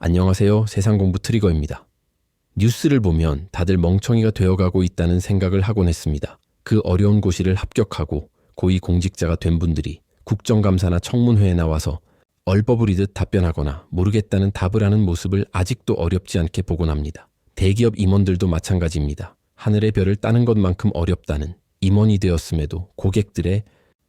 안녕하세요. 세상공부 트리거입니다. 뉴스를 보면 다들 멍청이가 되어가고 있다는 생각을 하곤 했습니다. 그 어려운 고시를 합격하고 고위 공직자가 된 분들이 국정감사나 청문회에 나와서 얼버무리듯 답변하거나 모르겠다는 답을 하는 모습을 아직도 어렵지 않게 보곤 합니다. 대기업 임원들도 마찬가지입니다. 하늘의 별을 따는 것만큼 어렵다는 임원이 되었음에도 고객들의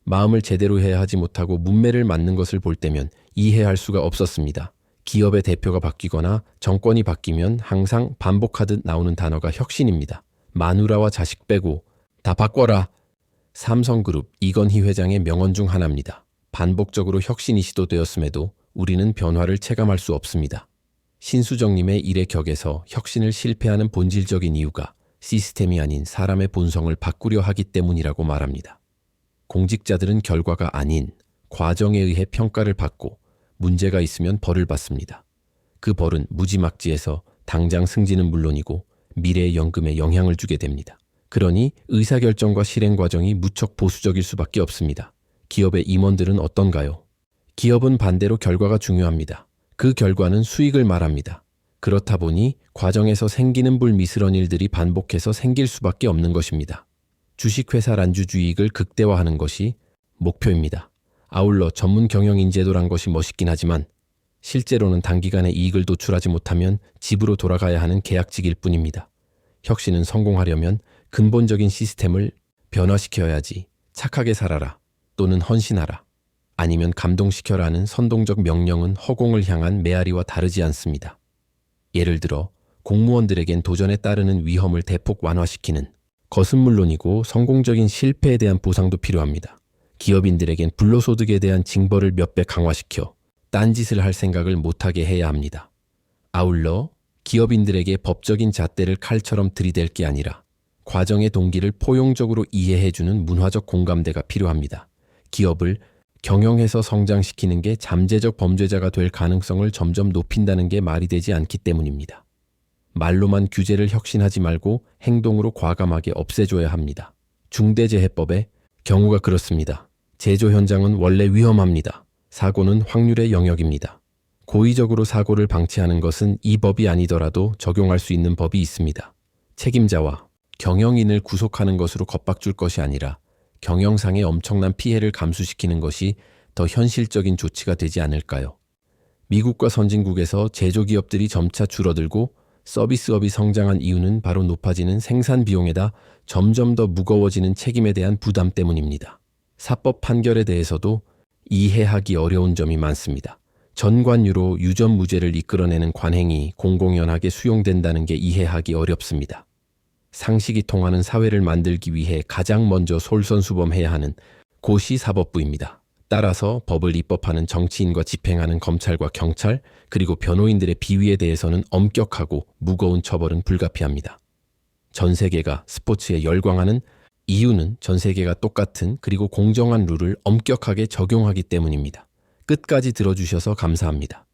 마음을 제대로 해야 하지 못하고 문매를 맞는 것을 볼 때면 이해할 수가 없었습니다. 기업의 대표가 바뀌거나 정권이 바뀌면 항상 반복하듯 나오는 단어가 혁신입니다. 마누라와 자식 빼고 다 바꿔라. 삼성그룹 이건희 회장의 명언 중 하나입니다. 반복적으로 혁신이 시도되었음에도 우리는 변화를 체감할 수 없습니다. 신수정님의 일의 격에서 혁신을 실패하는 본질적인 이유가 시스템이 아닌 사람의 본성을 바꾸려 하기 때문이라고 말합니다. 공직자들은 결과가 아닌 과정에 의해 평가를 받고 문제가 있으면 벌을 받습니다. 그 벌은 무지막지해서 당장 승진은 물론이고 미래의 연금에 영향을 주게 됩니다. 그러니 의사결정과 실행 과정이 무척 보수적일 수밖에 없습니다. 기업의 임원들은 어떤가요? 기업은 반대로 결과가 중요합니다. 그 결과는 수익을 말합니다. 그렇다 보니 과정에서 생기는 불미스러운 일들이 반복해서 생길 수밖에 없는 것입니다. 주식회사 란주주의익을 극대화하는 것이 목표입니다. 아울러 전문 경영 인재도란 것이 멋있긴 하지만 실제로는 단기간에 이익을 도출하지 못하면 집으로 돌아가야 하는 계약직일 뿐입니다. 혁신은 성공하려면 근본적인 시스템을 변화시켜야지. 착하게 살아라 또는 헌신하라 아니면 감동시켜라는 선동적 명령은 허공을 향한 메아리와 다르지 않습니다. 예를 들어 공무원들에겐 도전에 따르는 위험을 대폭 완화시키는 것은 물론이고 성공적인 실패에 대한 보상도 필요합니다. 기업인들에겐 불로소득에 대한 징벌을 몇 배 강화시켜 딴짓을 할 생각을 못하게 해야 합니다. 아울러 기업인들에게 법적인 잣대를 칼처럼 들이댈 게 아니라 과정의 동기를 포용적으로 이해해주는 문화적 공감대가 필요합니다. 기업을 경영해서 성장시키는 게 잠재적 범죄자가 될 가능성을 점점 높인다는 게 말이 되지 않기 때문입니다. 말로만 규제를 혁신하지 말고 행동으로 과감하게 없애줘야 합니다. 중대재해법의 경우가 그렇습니다. 제조 현장은 원래 위험합니다. 사고는 확률의 영역입니다. 고의적으로 사고를 방치하는 것은 이 법이 아니더라도 적용할 수 있는 법이 있습니다. 책임자와 경영인을 구속하는 것으로 겁박줄 것이 아니라 경영상의 엄청난 피해를 감수시키는 것이 더 현실적인 조치가 되지 않을까요? 미국과 선진국에서 제조기업들이 점차 줄어들고 서비스업이 성장한 이유는 바로 높아지는 생산 비용에다 점점 더 무거워지는 책임에 대한 부담 때문입니다. 사법 판결에 대해서도 이해하기 어려운 점이 많습니다. 전관유로 유전무죄를 이끌어내는 관행이 공공연하게 수용된다는 게 이해하기 어렵습니다. 상식이 통하는 사회를 만들기 위해 가장 먼저 솔선수범해야 하는 곳이 사법부입니다. 따라서 법을 입법하는 정치인과 집행하는 검찰과 경찰, 그리고 변호인들의 비위에 대해서는 엄격하고 무거운 처벌은 불가피합니다. 전 세계가 스포츠에 열광하는 이유는 전 세계가 똑같은 그리고 공정한 룰을 엄격하게 적용하기 때문입니다. 끝까지 들어주셔서 감사합니다.